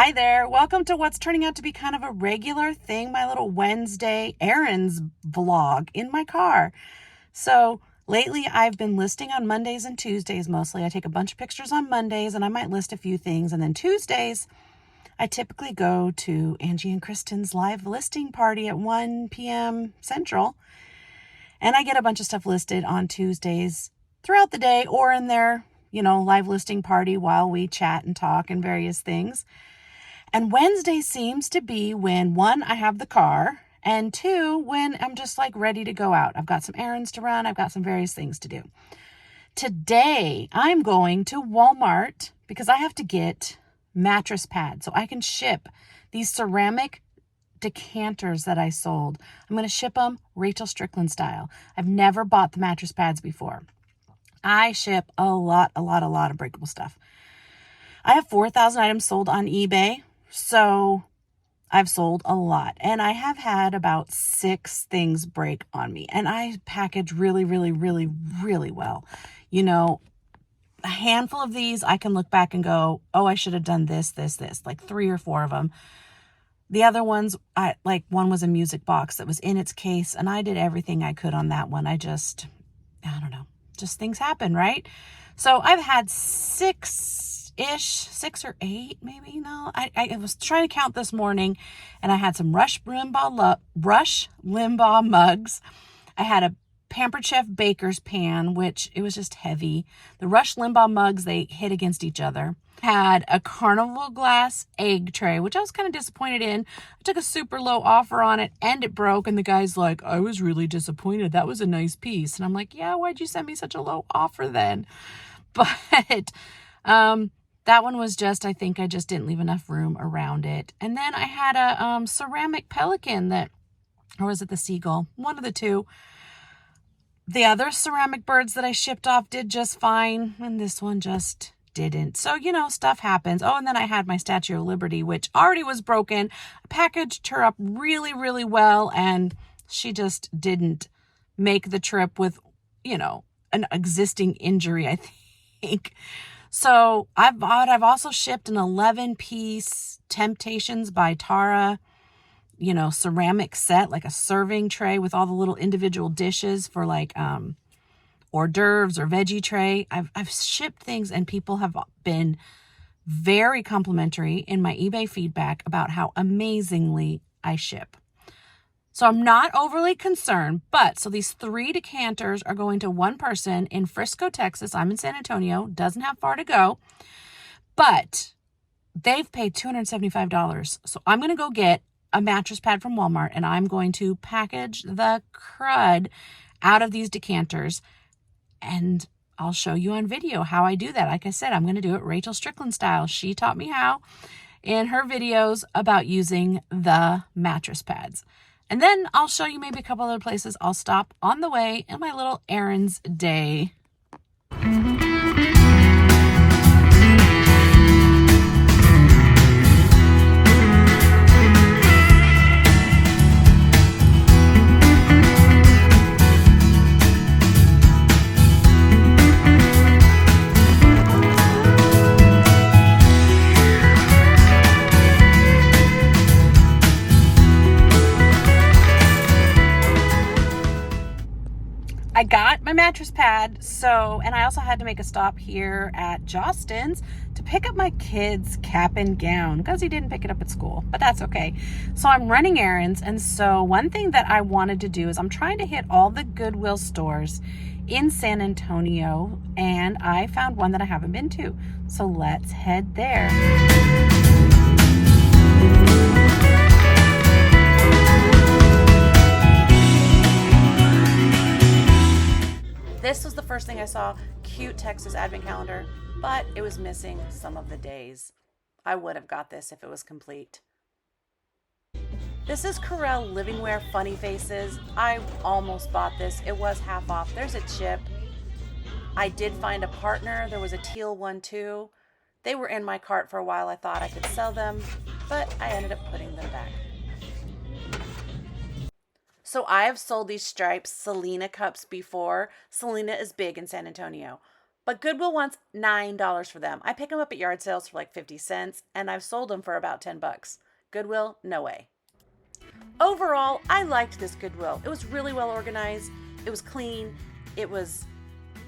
Hi there. Welcome to what's turning out to be kind of a regular thing, my little Wednesday errands vlog in my car. So lately I've been listing on Mondays and Tuesdays mostly. I take a bunch of pictures on Mondays and I might list a few things. And then Tuesdays, I typically go to Angie and Kristen's live listing party at 1 p.m. Central. And I get a bunch of stuff listed on Tuesdays throughout the day or in their, live listing party while we chat and talk and various things. And Wednesday seems to be when, one, I have the car, and two, when I'm just like ready to go out. I've got some errands to run. I've got some various things to do. Today, I'm going to Walmart because I have to get mattress pads so I can ship these ceramic decanters that I sold. I'm going to ship them Rachel Strickland style. I've never bought the mattress pads before. I ship a lot of breakable stuff. I have 4,000 items sold on eBay. So I've sold a lot, and I have had about 6 things break on me, and I package really well. A handful of these, I can look back and go, oh, I should have done this, like 3 or 4 of them. The other ones, one was a music box that was in its case, and I did everything I could on that one. I don't know, just things happen, right? So I've had 6 or 8, maybe. No, I was trying to count this morning, and I had some Rush Limbaugh mugs. I had a Pampered Chef Baker's pan, which it was just heavy. The Rush Limbaugh mugs, they hit against each other. Had a Carnival glass egg tray, which I was kind of disappointed in. I took a super low offer on it, and it broke, and the guy's like, I was really disappointed. That was a nice piece. And I'm like, yeah, why'd you send me such a low offer then? But that one was I think I just didn't leave enough room around it. And then I had a ceramic pelican or was it the seagull? One of the two. The other ceramic birds that I shipped off did just fine, and this one just didn't. So, stuff happens. Oh, and then I had my Statue of Liberty, which already was broken. I packaged her up really well, and she just didn't make the trip with, an existing injury, I think. So I've also shipped an 11-piece Temptations by Tara, ceramic set, like a serving tray with all the little individual dishes for like hors d'oeuvres or veggie tray. I've shipped things, and people have been very complimentary in my eBay feedback about how amazingly I ship. So I'm not overly concerned, so these 3 decanters are going to one person in Frisco, Texas. I'm in San Antonio, doesn't have far to go, but they've paid $275. So I'm going to go get a mattress pad from Walmart, and I'm going to package the crud out of these decanters, and I'll show you on video how I do that. Like I said, I'm going to do it Rachel Strickland style. She taught me how in her videos about using the mattress pads. And then I'll show you maybe a couple other places I'll stop on the way in my little errands day. I got my mattress pad, and I also had to make a stop here at Jostens to pick up my kid's cap and gown because he didn't pick it up at school, but that's okay. So I'm running errands, and so one thing that I wanted to do is I'm trying to hit all the Goodwill stores in San Antonio, and I found one that I haven't been to. So let's head there. This was the first thing I saw, cute Texas advent calendar, but it was missing some of the days. I would have got this if it was complete. This is Corel Living Wear Funny Faces. I almost bought this. It was half off. There's a chip. I did find a partner. There was a teal one too. They were in my cart for a while. I thought I could sell them, but I ended up putting them back. So I have sold these stripes Selena cups before. Selena is big in San Antonio. But Goodwill wants $9 for them. I pick them up at yard sales for like 50 cents, and I've sold them for about 10 bucks. Goodwill, no way. Overall, I liked this Goodwill. It was really well organized. It was clean. It was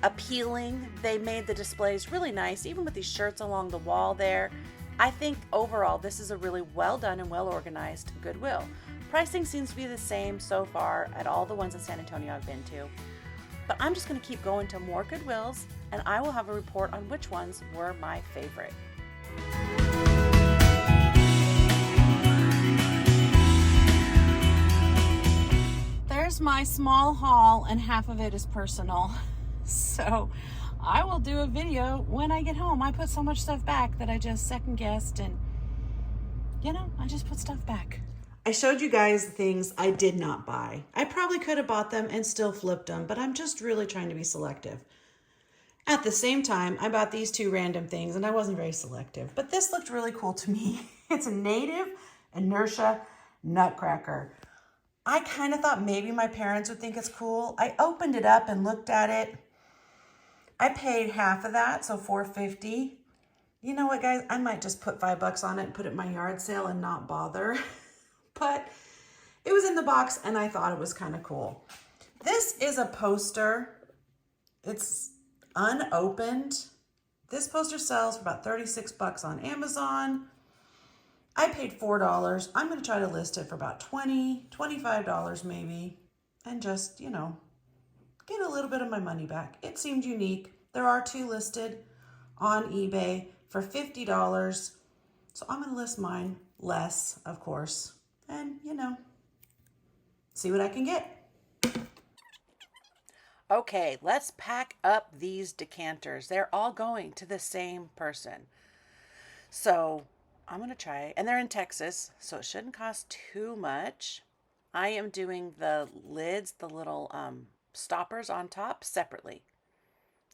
appealing. They made the displays really nice, even with these shirts along the wall there. I think overall, this is a really well done and well organized Goodwill. Pricing seems to be the same so far at all the ones in San Antonio I've been to. But I'm just going to keep going to more Goodwills, and I will have a report on which ones were my favorite. There's my small haul, and half of it is personal. So I will do a video when I get home. I put so much stuff back that I just second guessed, and I just put stuff back. I showed you guys the things I did not buy. I probably could have bought them and still flipped them, but I'm just really trying to be selective. At the same time, I bought these two random things and I wasn't very selective, but this looked really cool to me. It's a native inertia nutcracker. I kind of thought maybe my parents would think it's cool. I opened it up and looked at it. I paid half of that, so $4.50. You know what, guys? I might just put $5 on it and put it in my yard sale and not bother. But it was in the box and I thought it was kind of cool. This is a poster. It's unopened. This poster sells for about 36 bucks on Amazon. I paid $4. I'm going to try to list it for about $20, $25 maybe, and just, get a little bit of my money back. It seemed unique. There are two listed on eBay for $50. So I'm going to list mine less, of course, and, see what I can get. Okay, let's pack up these decanters. They're all going to the same person. So I'm going to try, and they're in Texas, so it shouldn't cost too much. I am doing the lids, the little stoppers on top separately.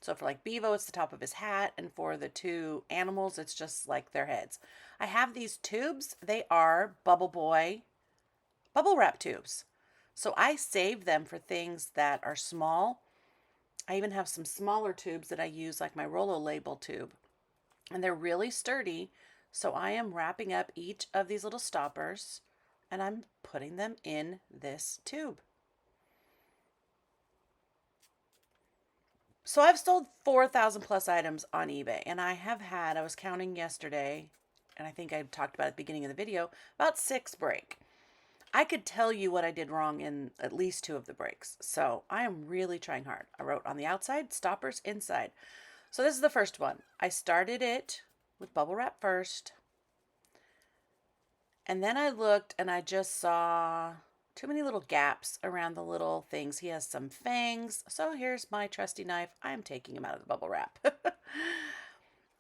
So for like Bevo, it's the top of his hat, and for the two animals, it's just like their heads. I have these tubes. They are Bubble Boy bubble wrap tubes. So I save them for things that are small. I even have some smaller tubes that I use, like my Rolo label tube. And they're really sturdy. So I am wrapping up each of these little stoppers and I'm putting them in this tube. So I've sold 4,000 plus items on eBay, and I was counting yesterday, and I think I talked about at the beginning of the video, about 6 break. I could tell you what I did wrong in at least 2 of the breaks. So I am really trying hard. I wrote on the outside, stoppers inside. So this is the first one. I started it with bubble wrap first. And then I looked and I just saw too many little gaps around the little things. He has some fangs. So here's my trusty knife. I'm taking him out of the bubble wrap.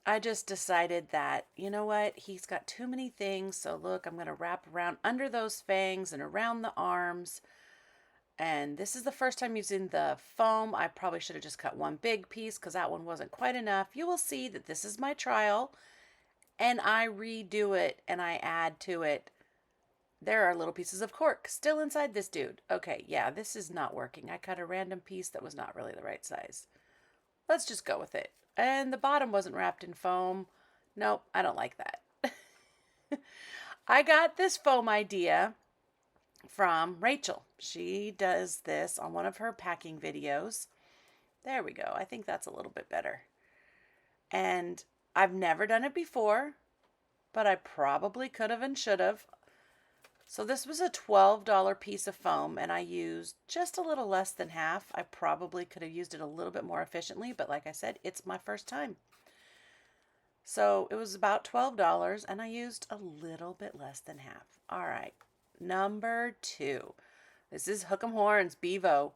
I just decided that, you know what? He's got too many things. So look, I'm going to wrap around under those fangs and around the arms. And this is the first time using the foam. I probably should have just cut one big piece because that one wasn't quite enough. You will see that this is my trial. And I redo it and I add to it. There are little pieces of cork still inside this dude. Okay, yeah, this is not working. I cut a random piece that was not really the right size. Let's just go with it. And the bottom wasn't wrapped in foam. Nope, I don't like that. I got this foam idea from Rachel. She does this on one of her packing videos. There we go. I think that's a little bit better. And I've never done it before, but I probably could have and should have. So this was a $12 piece of foam, and I used just a little less than half. I probably could have used it a little bit more efficiently, but like I said, it's my first time. So it was about $12, and I used a little bit less than half. All right, number 2. This is Hook 'em Horns, Bevo.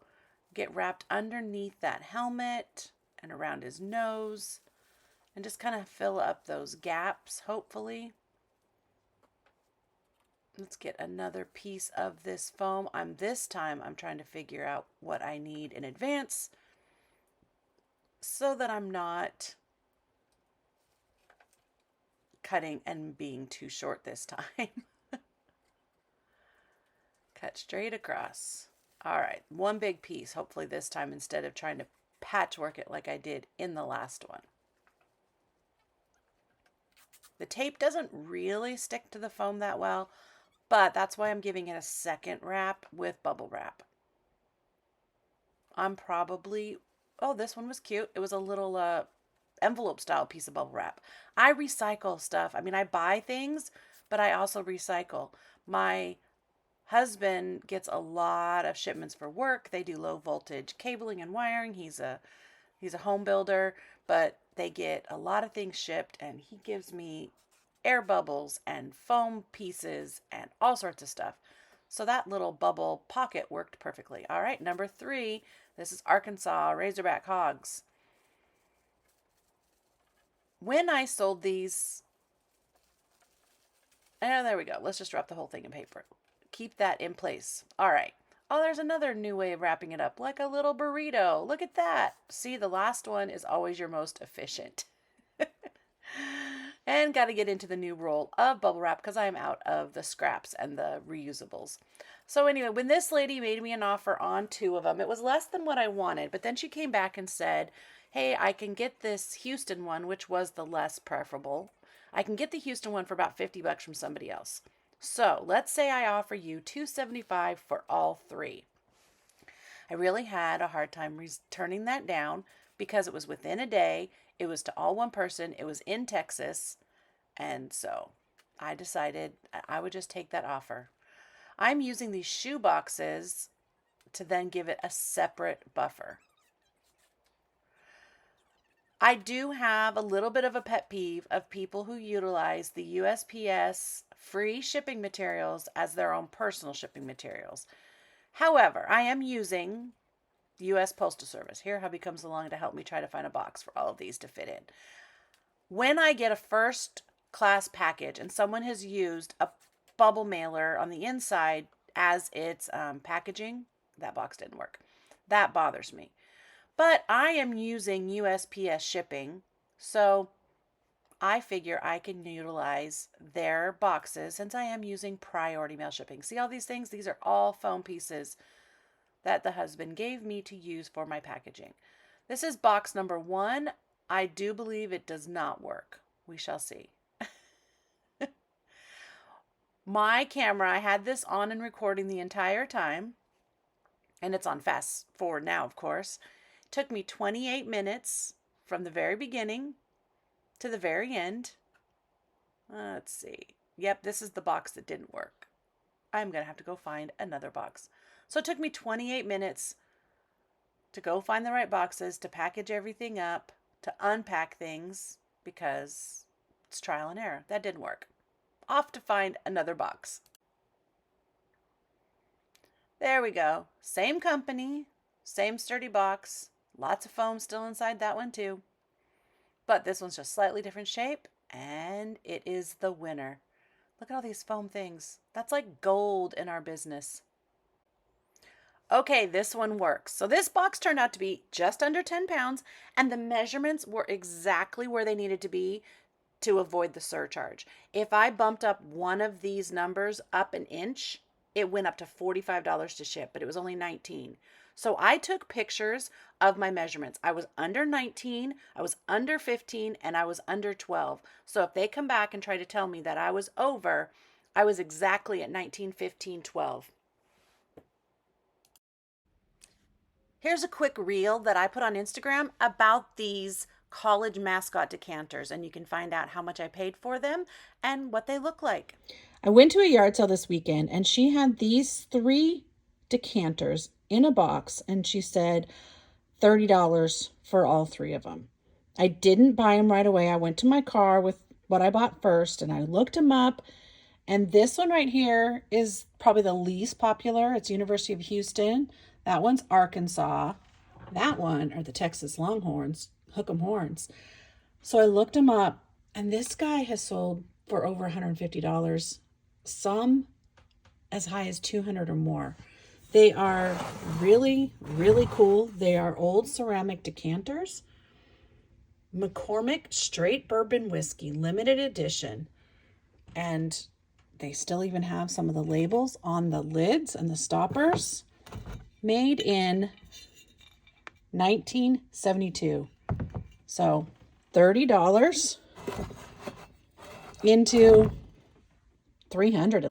Get wrapped underneath that helmet and around his nose, and just kind of fill up those gaps, hopefully. Let's get another piece of this foam. This time I'm trying to figure out what I need in advance so that I'm not cutting and being too short this time. Cut straight across. All right, one big piece, hopefully this time, instead of trying to patchwork it like I did in the last one. The tape doesn't really stick to the foam that well, but that's why I'm giving it a second wrap with bubble wrap. I'm probably, oh, this one was cute. It was a little envelope style piece of bubble wrap. I recycle stuff. I mean, I buy things, but I also recycle. My husband gets a lot of shipments for work. They do low voltage cabling and wiring. He's a home builder, but they get a lot of things shipped, and he gives me air bubbles and foam pieces and all sorts of stuff. So that little bubble pocket worked perfectly. All right, number 3. This is Arkansas Razorback Hogs. When I sold these, and there we go. Let's just wrap the whole thing in paper. Keep that in place. All right. Oh, there's another new way of wrapping it up, like a little burrito. Look at that. See, the last one is always your most efficient. And got to get into the new roll of bubble wrap because I'm out of the scraps and the reusables. So anyway, when this lady made me an offer on 2 of them, it was less than what I wanted. But then she came back and said, hey, I can get this Houston one, which was the less preferable. I can get the Houston one for about $50 from somebody else. So let's say I offer you $275 for all 3. I really had a hard time turning that down because it was within a day. It was to all one person. It was in Texas. And so I decided I would just take that offer. I'm using these shoe boxes to then give it a separate buffer. I do have a little bit of a pet peeve of people who utilize the USPS free shipping materials as their own personal shipping materials. However, I am using the U.S. Postal Service. Here, hubby comes along to help me try to find a box for all of these to fit in. When I get a first class package and someone has used a bubble mailer on the inside as its packaging, that box didn't work. That bothers me. But I am using USPS shipping, so I figure I can utilize their boxes since I am using priority mail shipping. See all these things? These are all foam pieces that the husband gave me to use for my packaging. This is box number 1. I do believe it does not work. We shall see. My camera, I had this on and recording the entire time, and it's on fast forward now, of course. It took me 28 minutes from the very beginning to the very end. Let's see. Yep, this is the box that didn't work. I'm going to have to go find another box. So it took me 28 minutes to go find the right boxes, to package everything up, to unpack things, because it's trial and error. That didn't work. Off to find another box. There we go. Same company, same sturdy box. Lots of foam still inside that one too. But this one's just slightly different shape, and it is the winner. Look at all these foam things. That's like gold in our business. Okay, this one works. So this box turned out to be just under 10 pounds, and the measurements were exactly where they needed to be to avoid the surcharge. If I bumped up one of these numbers up an inch, it went up to $45 to ship, but it was only 19. So I took pictures of my measurements. I was under 19, I was under 15, and I was under 12. So if they come back and try to tell me that I was over, I was exactly at 19, 15, 12. Here's a quick reel that I put on Instagram about these college mascot decanters, and you can find out how much I paid for them and what they look like. I went to a yard sale this weekend, and she had these 3 decanters in a box, and she said $30 for all 3 of them. I didn't buy them right away. I went to my car with what I bought first, and I looked them up, and this one right here is probably the least popular. It's University of Houston. That one's Arkansas. That one are the Texas Longhorns, Hook 'em Horns. So I looked them up, and this guy has sold for over $150, some as high as $200 or more. They are really, really cool. They are old ceramic decanters. McCormick Straight Bourbon Whiskey, limited edition. And they still even have some of the labels on the lids and the stoppers. Made in $19.72. So $30 into 300.